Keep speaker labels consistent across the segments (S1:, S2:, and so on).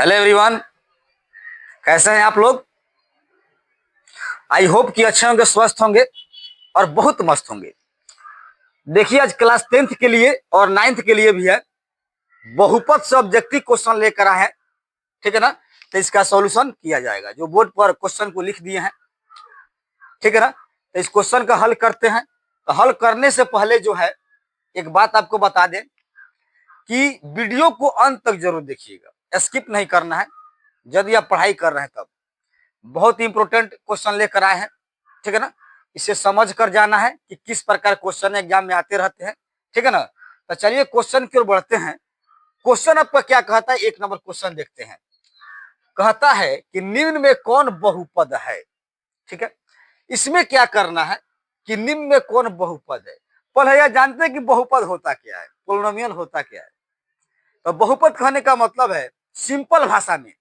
S1: Hello everyone, कैसे हैं आप लोग। आई होप कि अच्छे होंगे, स्वस्थ होंगे और बहुत मस्त होंगे। देखिए, आज क्लास 10th के लिए और 9th के लिए भी है, बहुपद से ऑब्जेक्टिव क्वेश्चन लेकर आए हैं। ठीक है ना। तो इसका सॉल्यूशन किया जाएगा, जो बोर्ड पर क्वेश्चन को लिख दिए हैं। ठीक है ना। तो इस क्वेश्चन का हल करते हैं। तो हल करने से पहले जो है, एक बात आपको बता दें कि वीडियो को अंत तक जरूर देखिएगा, स्किप नहीं करना है यदि आप पढ़ाई कर रहे हैं तब। बहुत इंपॉर्टेंट क्वेश्चन लेकर आए हैं। ठीक है ना। इसे समझ कर जाना है कि किस प्रकार क्वेश्चन एग्जाम में आते रहते हैं। ठीक है ना। तो चलिए क्वेश्चन की ओर बढ़ते हैं। क्वेश्चन आपका क्या कहता है, एक नंबर क्वेश्चन देखते हैं। कहता है कि निम्न में कौन बहुपद है। ठीक है। इसमें क्या करना है कि निम्न में कौन बहुपद है। पहले यह जानते हैं कि बहुपद होता क्या है, पोलिनोमियल होता क्या है। तो बहुपद कहने का मतलब है सिंपल भाषा में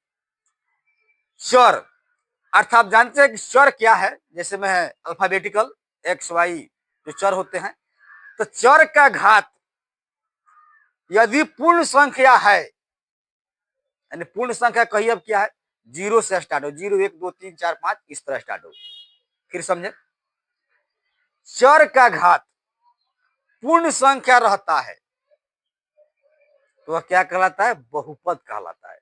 S1: चर। अर्थात आप जानते हैं कि चर क्या है, जैसे में है अल्फाबेटिकल एक्स वाई जो चर होते हैं। तो चर का घात यदि पूर्ण संख्या है, यानी पूर्ण संख्या कही अब क्या है, 0 से स्टार्ट हो, 0 1 2 3 4 5 इस तरह स्टार्ट हो। फिर समझे, चर का घात पूर्ण संख्या रहता है तो वह क्या कहलाता है, बहुपद कहलाता है।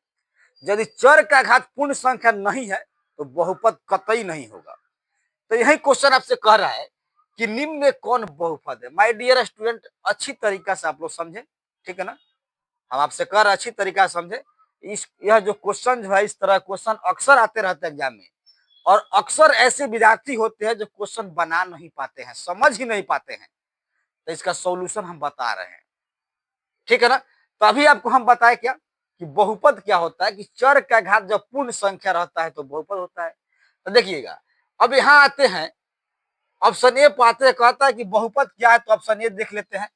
S1: यदि चर का घात पूर्ण संख्या नहीं है तो बहुपद कतई नहीं होगा। तो यही क्वेश्चन आपसे कह रहा है कि निम्न में कौन बहुपद है। माय डियर स्टूडेंट, अच्छी तरीका से आप लोग समझे। ठीक है ना। हम आपसे कह रहे अच्छी तरीका से समझे। यह जो क्वेश्चन जो है, इस तरह क्वेश्चन अक्सर आते रहते हैं एग्जाम में, और अक्सर ऐसे विद्यार्थी होते हैं जो क्वेश्चन बना नहीं पाते हैं, समझ ही नहीं पाते हैं। तो इसका सॉल्यूशन हम बता रहे हैं। ठीक है ना। तो अभी आपको हम बताए क्या कि बहुपद क्या होता है, कि चर का घात जब पूर्ण संख्या रहता है तो बहुपद होता है। तो देखिएगा, अब यहाँ आते हैं, ऑप्शन ए पाते हैं, कहता है कि बहुपद क्या है। तो ऑप्शन ए देख लेते हैं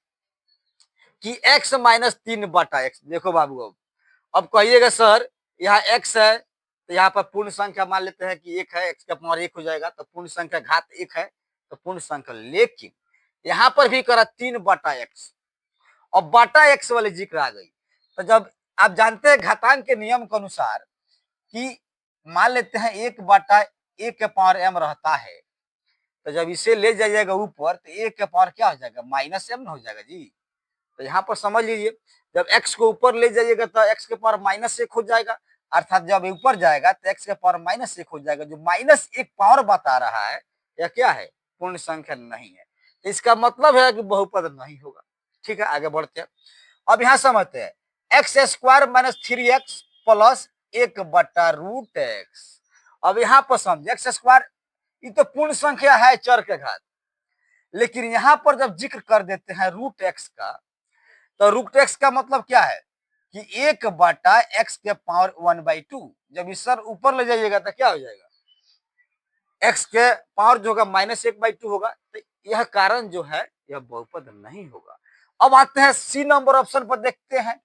S1: कि x माइनस 3/x। देखो बाबू, अब कहिएगा सर यहाँ x है तो यहाँ पर पूर्ण संख्या मान लेते हैं कि 1 है, x का पावर 1 हो जाएगा, तो पूर्ण संख्या घात 1 है तो पूर्ण संख्या। लेकिन यहाँ पर भी करा 3/x और बाटा x वाले जिक्र आ गई। तो जब आप जानते हैं घातांक के नियम के अनुसार कि मान लेते हैं 1/1 के पावर m रहता है, तो जब इसे ले जाइएगा ऊपर तो 1 के पावर क्या हो जाएगा, -m हो जाएगा जी। तो यहाँ पर समझ लीजिए, जब x को ऊपर ले जाइएगा तो x के पावर -1 हो जाएगा, अर्थात जब ऊपर जाएगा तो x के पावर -1 हो जाएगा। जो -1 पावर बता रहा है यह क्या है, पूर्ण संख्या नहीं है। तो इसका मतलब है कि बहुपद नहीं होगा। ठीक है, आगे बढ़ते हैं। अब यहाँ समझते हैं, x² - 3x प्लस 1/√x। अब यहाँ पर समझे, x² ये तो पूर्ण संख्या है, चर के घात। लेकिन यहाँ पर जब जिक्र कर देते हैं √x का, तो √x का मतलब क्या है कि 1/x के पावर 1/2। जब इस सर ऊपर ले जाइएगा तो क्या हो जाएगा, x के पावर जो होगा -1/2 होगा। तो यह कारण जो है यह बहुपद नहीं होगा। अब आते हैं सी नंबर ऑप्शन पर, देखते हैं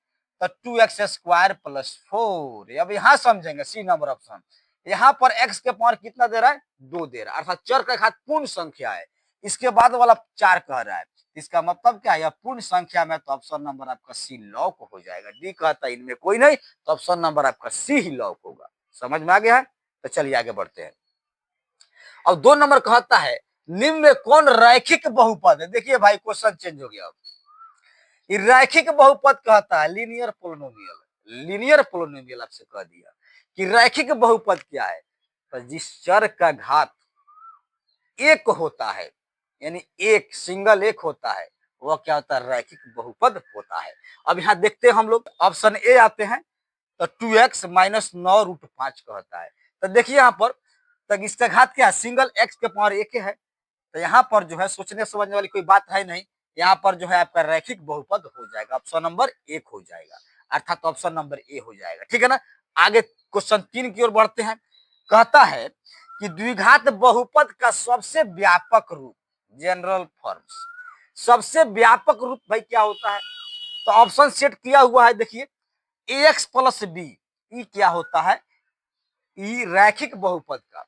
S1: तो 2x² + 4। अब यहाँ समझेंगे सी नंबर ऑप्शन, यहाँ पर x के पावर कितना दे रहा है, 2 दे रहा है, अर्थात चर का घात पूर्ण संख्या है। इसके बाद वाला 4 कह रहा है, इसका मतलब क्या है, यह पूर्ण संख्या में। तो ऑप्शन नंबर आपका सी लॉक हो जाएगा। डी कहता है इनमें कोई नहीं, तो ऑप्शन नंबर आपका सी ही लॉक होगा। समझ में आ गया है। तो चलिए आगे बढ़ते हैं। अब 2 नंबर कहता है निम्न में कौन रैखिक बहुपद है। देखिए भाई, क्वेश्चन चेंज हो गया। अब रैखिक बहुपद कहता है लीनियर पोलिनोमियल। लीनियर पोलिनोमियल आपसे कह दिया कि रैखिक बहुपद क्या है, तो जिस चर का घात 1 होता है, यानी एक सिंगल 1 होता है, वह क्या होता है, रैखिक बहुपद होता है। अब यहाँ देखते हैं हम लोग, ऑप्शन ए आते हैं तो 2x - 9√5 कहता है। तो देखिए यहाँ पर, तो इसका घात क्या है, सिंगल x के पावर 1 है। तो यहाँ पर जो है सोचने समझने वाली कोई बात है नहीं, यहाँ पर जो है आपका रैखिक बहुपद हो जाएगा। ऑप्शन नंबर 1 हो जाएगा, अर्थात ऑप्शन नंबर ए हो जाएगा। ठीक है ना। आगे क्वेश्चन 3 की ओर बढ़ते हैं। कहता है कि द्विघात बहुपद का सबसे व्यापक रूप, जनरल फॉर्म्स, सबसे व्यापक रूप भाई क्या होता है। तो ऑप्शन सेट किया हुआ है, देखिए ax + b, ई क्या होता है, ई रैखिक बहुपद का,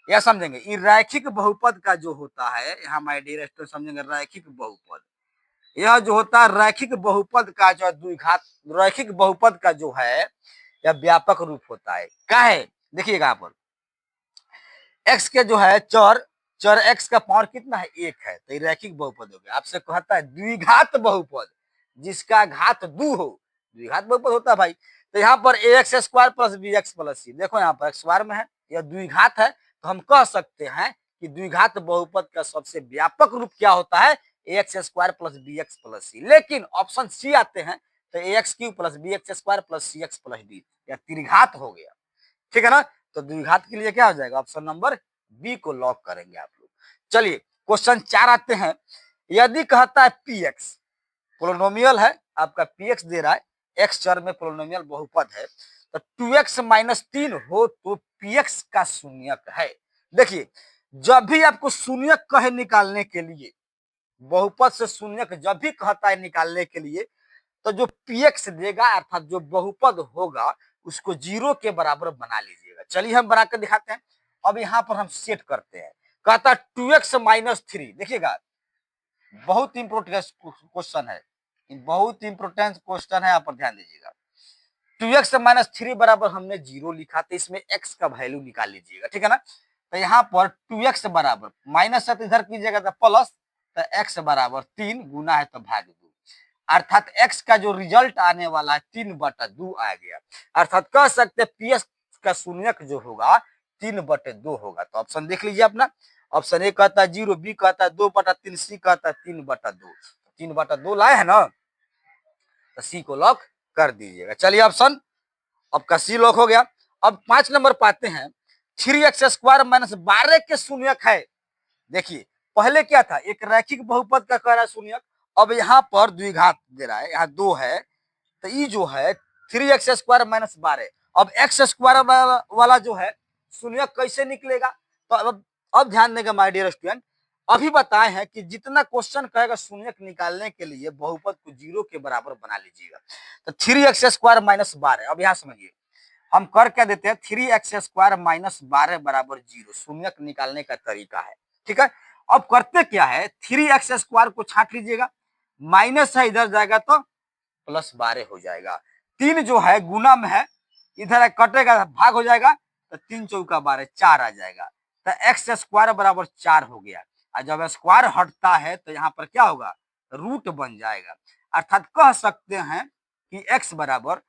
S1: यह समझेंगे। ई रैखिक बहुपद का जो होता है, यहाँ माय डियर स्टूडेंट समझेंगे, रैखिक बहुपद यह जो होता है, रैखिक बहुपद का जो द्विघात, रैखिक बहुपद का जो है या व्यापक रूप होता है। क्या है देखिएगा यहाँ पर, एक्स के जो है चर चर एक्स का पावर कितना है, 1 है, तो ये रैखिक बहुपद हो गया। आपसे कहता है द्विघात बहुपद, जिसका घात 2 हो, द्विघात बहुपद होता है भाई। तो यहाँ पर a x square plus b x plus c, देखो यहाँ पर स्क्वायर में है, यह द्विघात है, तो हम कह सकते हैं कि द्विघात बहुपद का सबसे व्यापक रूप क्या होता है, a x square plus b x plus c. लेकिन ऑप्शन सी आते हैं तो a x cube plus b x square plus c x plus d, या त्रिघात हो गया, ठीक है ना। तो द्विघात के लिए क्या हो जाएगा, ऑप्शन नंबर बी को लॉक करेंगे आप लोग। चलिए क्वेश्चन 4 आते हैं। यदि कहता है पी एक्स पोलिनोमियल है, आपका पी एक्स दे रहा है, एक्स चर में पोलिनोमियल बहुपद है, तो 2x माइनस 3 हो तो पी एक्स का शून्यक है। देखिए जब भी आपको शून्यक कहे निकालने के लिए, बहुपद से शून्यक जब भी कहता है निकालने के लिए, तो जो पी एक्स देगा अर्थात जो बहुपद होगा उसको 0 के बराबर बना लीजिएगा। चलिए हम बनाकर दिखाते हैं। अब यहाँ पर हम सेट करते हैं, कहता है 2x माइनस 3, देखिएगा बहुत इंपोर्टेंट क्वेश्चन है, बहुत इंपोर्टेंट क्वेश्चन है, यहाँ पर ध्यान दीजिएगा। 2x माइनस 3 बराबर हमने 0 लिखा, तो इसमें x का वैल्यू निकाल लीजिएगा, ठीक है ना। तो यहाँ पर 2x बराबर माइनस है तो इधर कीजिएगा तो प्लस, तो x बराबर 3 गुना है तो भाग 2, अर्थात x का जो रिजल्ट आने वाला है 3/2 आ गया। अर्थात कह सकते हैं पी एक्स का शून्यक जो होगा 3/2 होगा। तो ऑप्शन देख लीजिए अपना, ऑप्शन ए कहता है 0, बी कहता है 2/3, सी कहता है 3/2, 3/2 लाए है ना, तो सी को लॉक कर दीजिएगा। चलिए ऑप्शन आपका सी लॉक हो गया। अब 5 नंबर पाते हैं, 3x स्क्वायर माइनस 12 के शून्यक है। देखिए पहले क्या था, एक रैखिक बहुपद का कह रहा है शून्यक, अब यहाँ पर द्विघात दे रहा है, यहाँ 2 है, तो ये जो है 3x स्क्वायर माइनस 12, अब एक्स स्क्वायर वाला जो है शून्यक कैसे निकलेगा, तो अब ध्यान देगा माय डियर स्टूडेंट, अभी बताए हैं कि जितना क्वेश्चन कहेगा शून्यक निकालने के लिए बहुपद को 0 के बराबर बना लीजिएगा। तो 3x स्क्वायर माइनस 12, अब यहाँ समझिए हम कर क्या देते हैं, 3x स्क्वायर माइनस 12 बराबर 0 शून्यक निकालने का तरीका है, ठीक है। अब करते क्या है, 3x स्क्वायर को छाट लीजिएगा, माइनस है इधर जाएगा तो प्लस 12 हो जाएगा, 3 जो है गुना में है, इधर कटेगा भाग हो जाएगा, तो 3 चौका 12 4 आ जाएगा, तो एक्स स्क्वायर बराबर 4 हो गया। और जब स्क्वायर हटता है तो यहाँ पर क्या होगा, रूट बन जाएगा। अर्थात कह सकते हैं कि x बराबर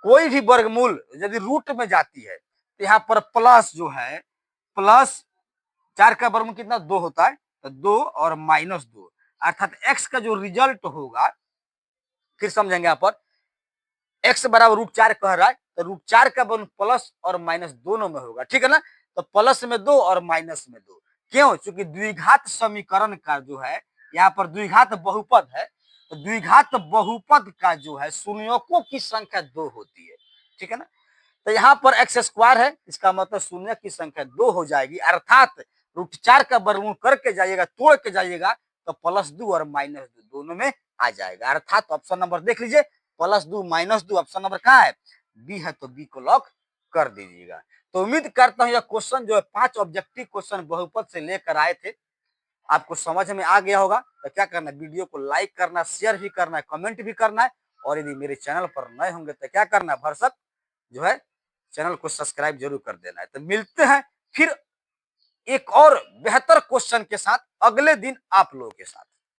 S1: कोई भी वर्गमूल यदि रूट में जाती है तो यहाँ पर प्लस जो है, प्लस 4 का वर्गमूल कितना 2 होता है, तो 2 और माइनस 2, अर्थात x का जो रिजल्ट होगा, फिर समझेंगे यहाँ पर x बराबर √4 कह रहा है, तो √4 का वर्ग प्लस और माइनस दोनों में होगा, ठीक है ना। तो प्लस में 2 और माइनस में 2, क्यों, क्योंकि द्विघात समीकरण का जो है यहाँ पर द्विघात बहुपद है, तो द्विघात बहुपद का जो है शून्यकों की संख्या 2 होती है, ठीक है ना। तो यहाँ पर एक्स स्क्वायर है, इसका मतलब शून्य की संख्या 2 हो जाएगी, अर्थात √4 का वर्गमूल करके जाइएगा, तोड़ के जाइएगा तो +2 और -2 दोनों में आ जाएगा। अर्थात ऑप्शन नंबर देख लीजिए, +2 -2 ऑप्शन नंबर कहाँ है, बी है, तो बी को लॉक कर दीजिएगा। तो उम्मीद करता हूँ यह क्वेश्चन जो है 5 ऑब्जेक्टिव क्वेश्चन बहुपद से लेकर आए थे, आपको समझ में आ गया होगा। तो क्या करना है, वीडियो को लाइक करना, शेयर भी करना है, कमेंट भी करना है, और यदि मेरे चैनल पर नए होंगे तो क्या करना है, भरसक जो है चैनल को सब्सक्राइब जरूर कर देना है। तो मिलते हैं फिर एक और बेहतर क्वेश्चन के साथ अगले दिन आप लोगों के साथ।